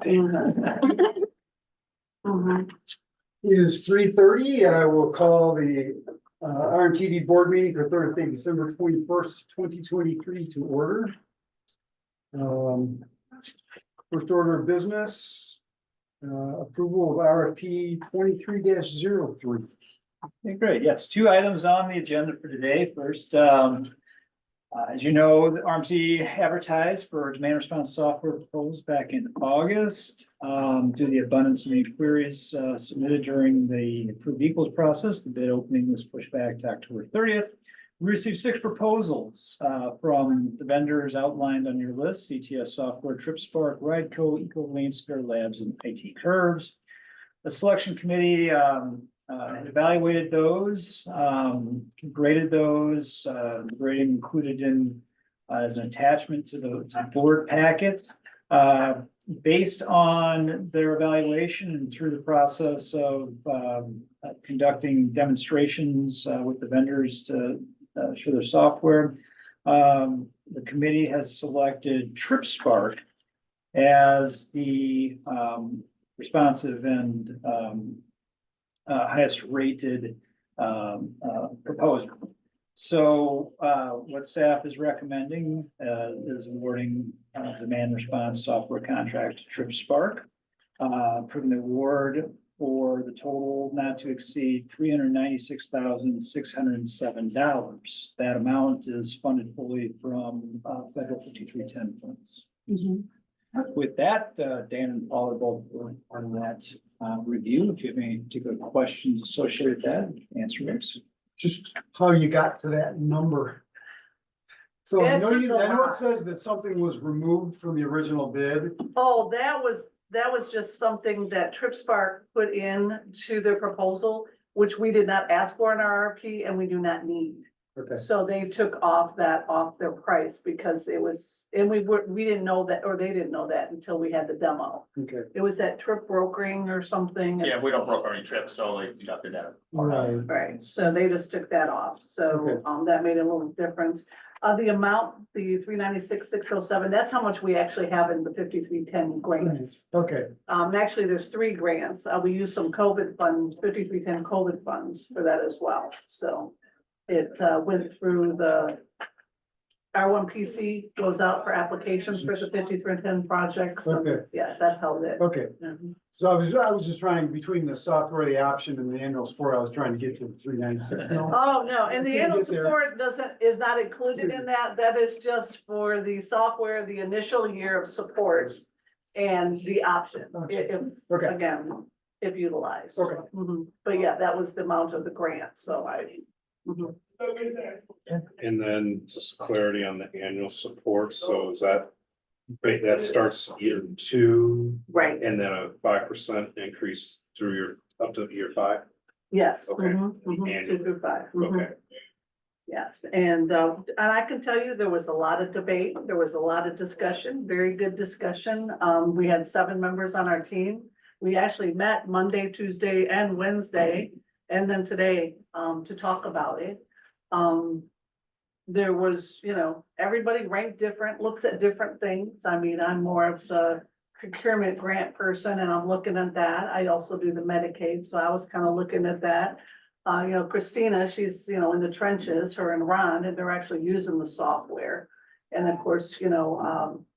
It is 3:30. I will call the RMTD board meeting for Thursday, December 21st, 2023 to order. First order of business, approval of RFP 23-03. Okay, great. Yes, two items on the agenda for today. First, as you know, the RMTD advertised for demand response software proposals back in August. Due to the abundance of inquiries submitted during the approved equals process, the bid opening was pushed back to October 30th. We received 6 proposals from the vendors outlined on your list: CTS Software, TripSpark, Rideco, EcoLane, Spare Labs, and IT Curves. The selection committee evaluated those, graded those, grading included in as an attachment to the board packet. Based on their evaluation and through the process of conducting demonstrations with the vendors to show their software, the committee has selected TripSpark as the responsive and highest rated proposal. So what staff is recommending is awarding demand response software contract to TripSpark, approving the award for the total not to exceed $396,607. That amount is funded fully from federal 5310 funds. With that, Dan and Paul are both on that review. If you have any particular questions associated with that, answer those. Just how you got to that number. So I know it says that something was removed from the original bid. Oh, that was just something that TripSpark put in to their proposal, which we did not ask for in our RFP and we do not need. Okay. So they took off their price because it was, and we didn't know that, or they didn't know that until we had the demo. Okay. It was that trip brokering or something. Yeah, we don't broker any trips, so like deducted that. Right. Right, so they just took that off, so, Okay. that made a little difference. The amount, the 396,607, that's how much we actually have in the 5310 grants. Okay. Actually, there's 3 grants, we use some COVID funds, 5310 COVID funds for that as well, so. It went through the R1PC goes out for applications for the 5310 projects. Okay. Yeah, that's how it. Okay. Mhm. So I was just trying between the software, the option and the annual support, I was trying to get to the 396. No. Oh, no, and the Can't annual get there. support is not included in that. That is just for the software, the initial year of support and the option, if, Okay. again, if utilized. Okay. But yeah, that was the amount of the grant, so mhm. And then just clarity on the annual support, so is that, right, that starts year 2 Right, and then a 5% increase through your, up to year 5? yes. Okay. Mhm, 2 through 5. Mhm. Okay, Yes, and I can tell you, there was a lot of debate, there was a lot of discussion, very good discussion. We had 7 members on our team. We actually met Monday, Tuesday, and Wednesday, and then today, to talk about it. There was, everybody ranked different, looks at different things. I mean, I'm more of the procurement grant person and I'm looking at that. I also do the Medicaid, so I was kind of looking at that. Christina, she's, in the trenches, her and Ron, and they're actually using the software. And of course,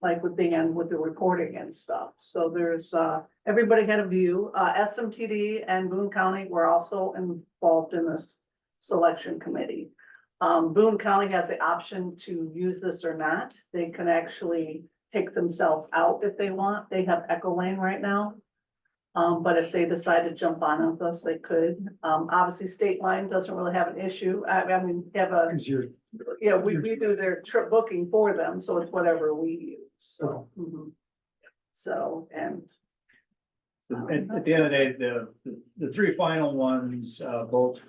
like with Dan with the reporting and stuff. So there's, everybody had a view. SMTD and Boone County were also involved in this selection committee. Boone County has the option to use this or not. They can actually take themselves out if they want. They have EcoLane right now. But if they decide to jump on with us, they could. Obviously, State Line doesn't really have an issue. I mean, have a, Cause you're. we do their trip booking for them, so it's whatever we use. So, so, and. At the end of the day, the 3 final ones, both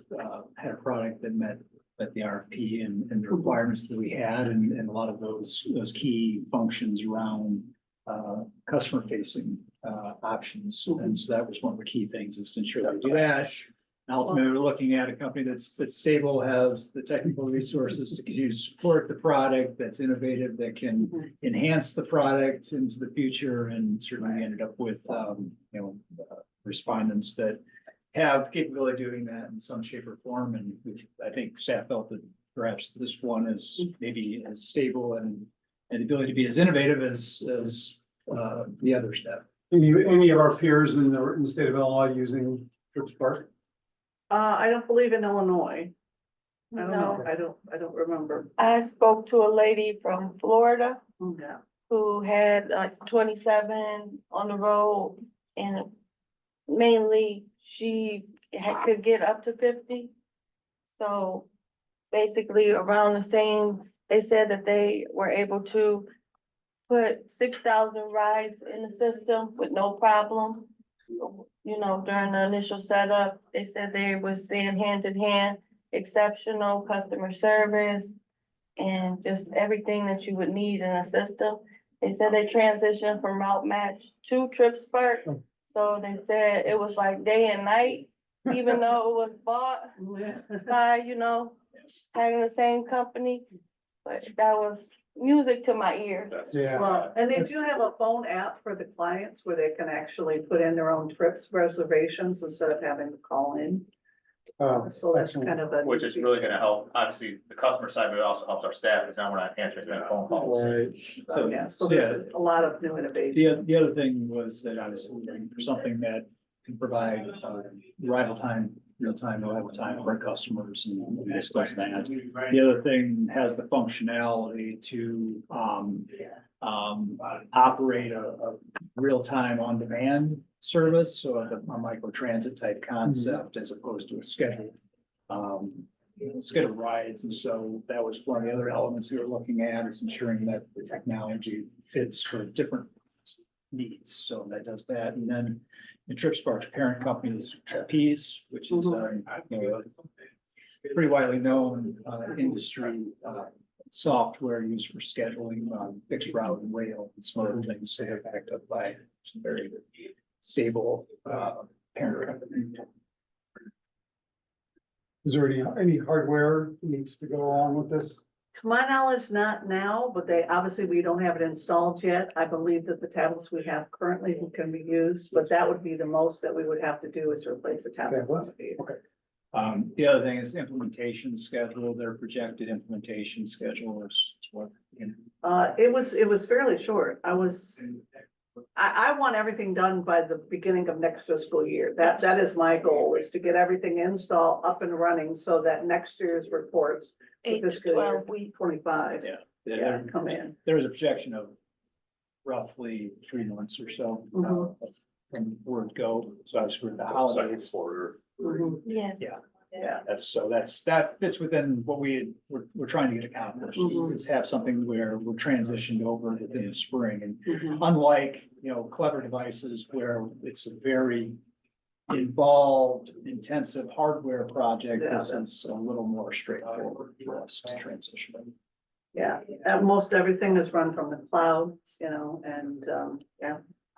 had a product that met the RFP and the requirements that we had, and a lot of those key functions around customer facing options. And so that was one of the key things, is to ensure that we do that. Ultimately, we're looking at a company that's stable, has the technical resources to continue to support the product, that's innovative, that can enhance the product into the future, and certainly we ended up with, respondents that have capability of doing that in some shape or form, and I think staff felt that perhaps this one is maybe as stable and the ability to be as innovative as the other staff. Any of our peers in the state of Illinois using Trip Spark? I don't believe in Illinois. I don't know. No, I don't remember. I spoke to a lady from Florida Yeah. who had like 27 on the road, and mainly could get up to 50. So basically around the same, they said that they were able to put 6,000 rides in the system with no problem. During the initial setup, they said they were seeing hand in hand, exceptional customer service and just everything that you would need in a system. They said they transitioned from Route Match to Trip Spark. So they said it was like day and night, even though it was bought by, having the same company. But that was music to my ear. Yeah. Well, and they do have a phone app for the clients where they can actually put in their own trips reservations instead of having to call in. So that's excellent. kind of a. Which is really gonna help, obviously, the customer side, but it also helps our staff, because now we're not answering their phone calls. Right. So, yeah, so there's a lot of new innovation. The other thing was that obviously we're looking for something that can provide arrival time, real-time arrival time for our customers and discuss that. The other thing has the functionality to operate a real-time on-demand service, so a micro transit type concept as opposed to a scheduled rides. And so that was one of the other elements we were looking at, is ensuring that the technology fits for different needs. So that does that. And then the Trip Spark's parent company is Trapeze, which is pretty widely known industry software used for scheduling fixed route and rail and some other things. So they're backed up by some very stable parent company. Is there any hardware needs to go along with this? To my knowledge, not now, but we don't have it installed yet. I believe that the tablets we have currently can be used, but that would be the most that we would have to do, is replace the tablets. Okay. The other thing is implementation schedule. Their projected implementation schedule is what? It was fairly short. I want everything done by the beginning of next fiscal year. That is my goal, is to get everything installed, up and running, so that next year's reports for 8 to fiscal year 12 weeks. 25, come in. There was a projection of roughly 3 months or so from word go. So I was for the Second holidays. quarter. Mhm. Yes. Yeah, That fits within what we're trying to get accomplished, is have something where we're transitioned over within the spring. And Mhm. unlike, clever devices where it's a very involved, intensive hardware project, this is a little more straightforward for us to transition. Yeah, most everything is run from the cloud, and,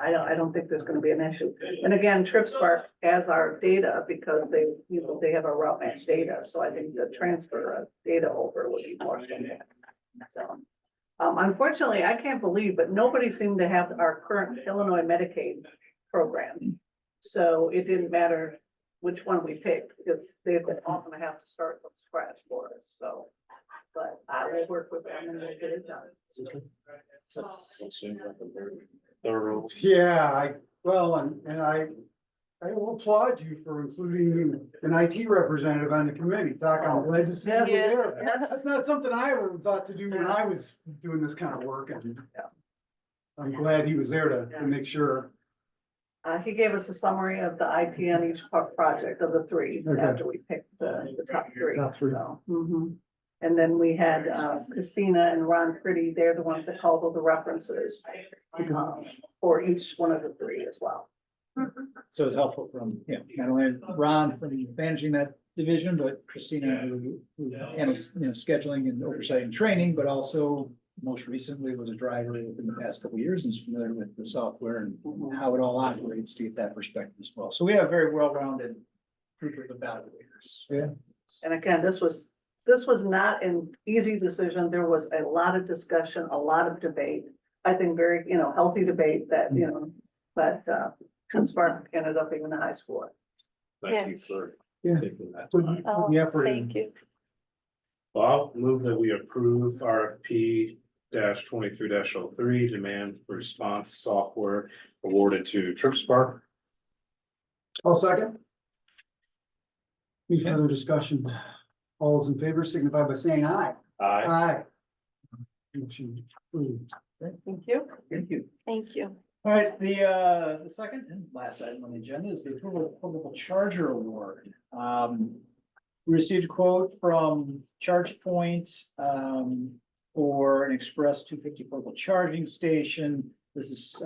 I don't think there's gonna be an issue. And again, TripSpark has our data because they have our route match data, so I think the transfer of data over would be more simple. So, unfortunately, I can't believe, but nobody seemed to have our current Illinois Medicaid program. So it didn't matter which one we picked, because they're often gonna have to start from scratch for us, so. But I will work with them and we'll get it done. Thorough. Yeah, I will applaud you for including an IT representative on the committee. Doc, I'm glad to see you there. That's not something I ever thought to do when I was doing this kind of work, and I'm glad he was there to make sure. He gave us a summary of the IT on each project of the 3, Okay. after we picked the top 3. Top 3. So, And then we had Christina and Ron Pretty, they're the ones that called all the references for each one of the 3 as well. So it's helpful from, not only Ron from managing that division, but Christina who handles, scheduling and oversight and training, but also most recently was a driver within the past couple of years and is familiar with the software and how it all operates, to get that perspective as well. So we have a very well-rounded group of evaluators. Yeah. And again, this was not an easy decision. There was a lot of discussion, a lot of debate. I think very, healthy debate that, but, Spark ended up being the high score. Thank you for Yeah. taking that Put time. Oh, the effort in. thank you. Well, I'll move that we approve RFP 23-03 demand response software awarded to TripSpark. All second. Any further discussion? All those in favor signify by saying aye. Aye. Aye. Motion approved. Thank you. Thank you. Thank you. All right, the second and last item on the agenda is the approval of portable charger award. We received a quote from ChargePoint, for an Express 250 portable charging station. This is,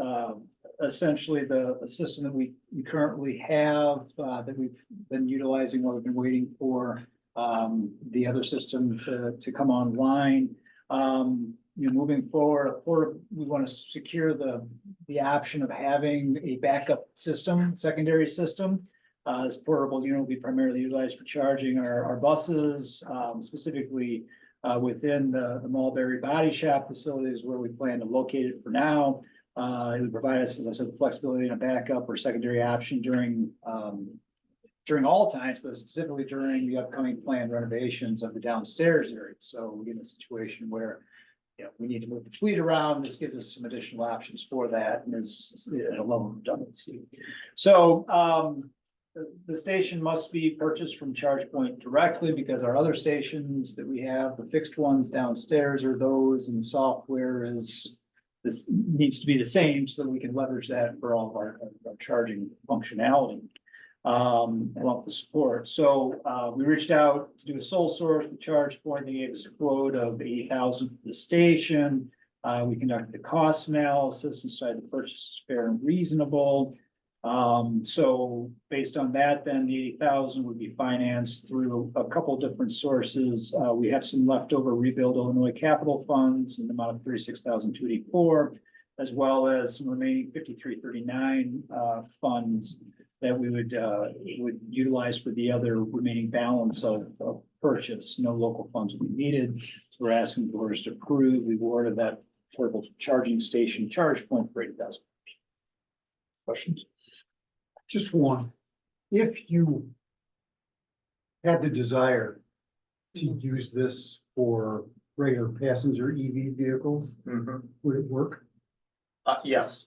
essentially the system that we currently have, that we've been utilizing while we've been waiting for, the other system to come online. Moving forward, we want to secure the option of having a backup system, secondary system. This portable unit will be primarily utilized for charging our buses, specifically within the Mulberry Body Shop facilities where we plan to locate it for now. It would provide us, as I said, flexibility and a backup or secondary option during all times, but specifically during the upcoming planned renovations of the downstairs area. So we're in a situation where we need to move the fleet around. This gives us some additional options for that and is at a level of redundancy. So the station must be purchased from ChargePoint directly because our other stations that we have, the fixed ones downstairs are those, and the software this needs to be the same so that we can leverage that for all of our charging functionality. Along the support. So we reached out to do a sole source with ChargePoint. They gave us a quote of $80,000 for the station. We conducted the cost analysis and decided the purchase is fair and reasonable. So based on that, then the $80,000 would be financed through a couple different sources. We have some leftover Rebuild Illinois capital funds in the amount of $36,284, as well as some remaining 5339 funds that we would utilize for the other remaining balance of purchase. No local funds will be needed. So we're asking the board to approve the award of that portable charging station ChargePoint for $80,000. Questions? Just one. If you had the desire to use this for regular passenger EV vehicles, would it work? Yes.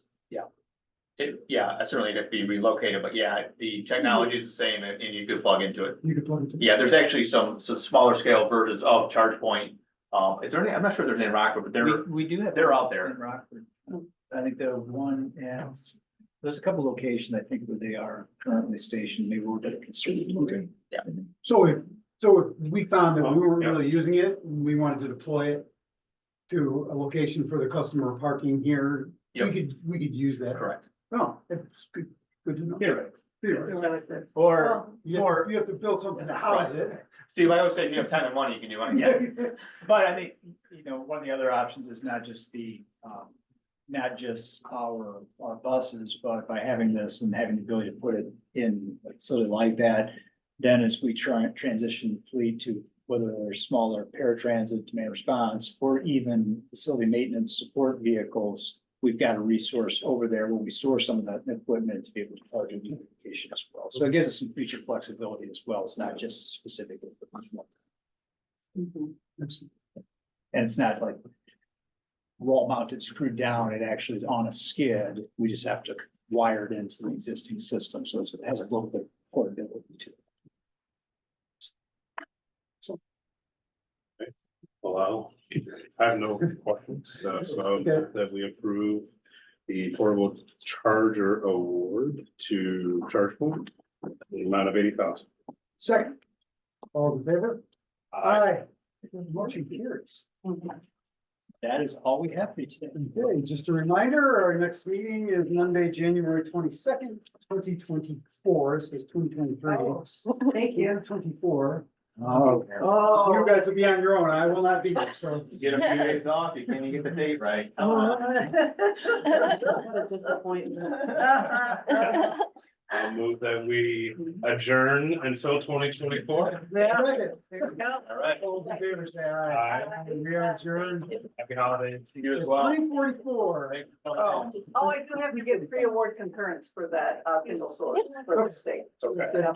Yeah, certainly it'd be relocated, but yeah, the technology is the same and you could plug into it. You could plug it to. Yeah, there's actually some smaller scale versions of ChargePoint. Is there any, I'm not sure there's any in Rockford, but We do have. they're out there. in Rockford. I think the one, there's a couple locations, I think, where they are currently stationed. Maybe we're better concerned. Okay. Yeah. So if we found that we weren't really using it, and we wanted to deploy it to a location for the customer parking here, Yep. we could use that. Correct. Oh, that's good to know. Here, Or, You have to build something to house it. Steve, I always say if you have time and money, you can do anything. but I think, one of the other options is not just not just our buses, but by having this and having the ability to put it in a facility like that, then as we try and transition the fleet to whether they're smaller paratransit demand response or even facility maintenance support vehicles, we've got a resource over there where we store some of that equipment to be able to plug into the location as well. So it gives us some future flexibility as well. It's not just specific. Mhm. And it's not like wall mounted, screwed down. It actually is on a skid. We just have to wire it into the existing system. So it has a little bit of portability to it. Well, I have no questions, so that we approve the portable charger award to ChargePoint, the amount of $80,000. Second. All in favor? Aye. Motion carries. Mhm. That is all we have for you today. Okay, just a reminder, our next meeting is Monday, January 22nd, 2024. This is 2023. Oh, Thank you. 24. Oh. You guys will be on your own. I will not be here, so. Get a few days off, you can't even get the date right. What a disappointment. I'll move move that we adjourn until 2024. Yeah. Second. There we go. All right. All those in favor say aye. Aye. We are adjourned. Happy holidays. You as well. 3:44. Oh, I do have to get pre-award concurrence for that, single source for the state. Okay. Yeah.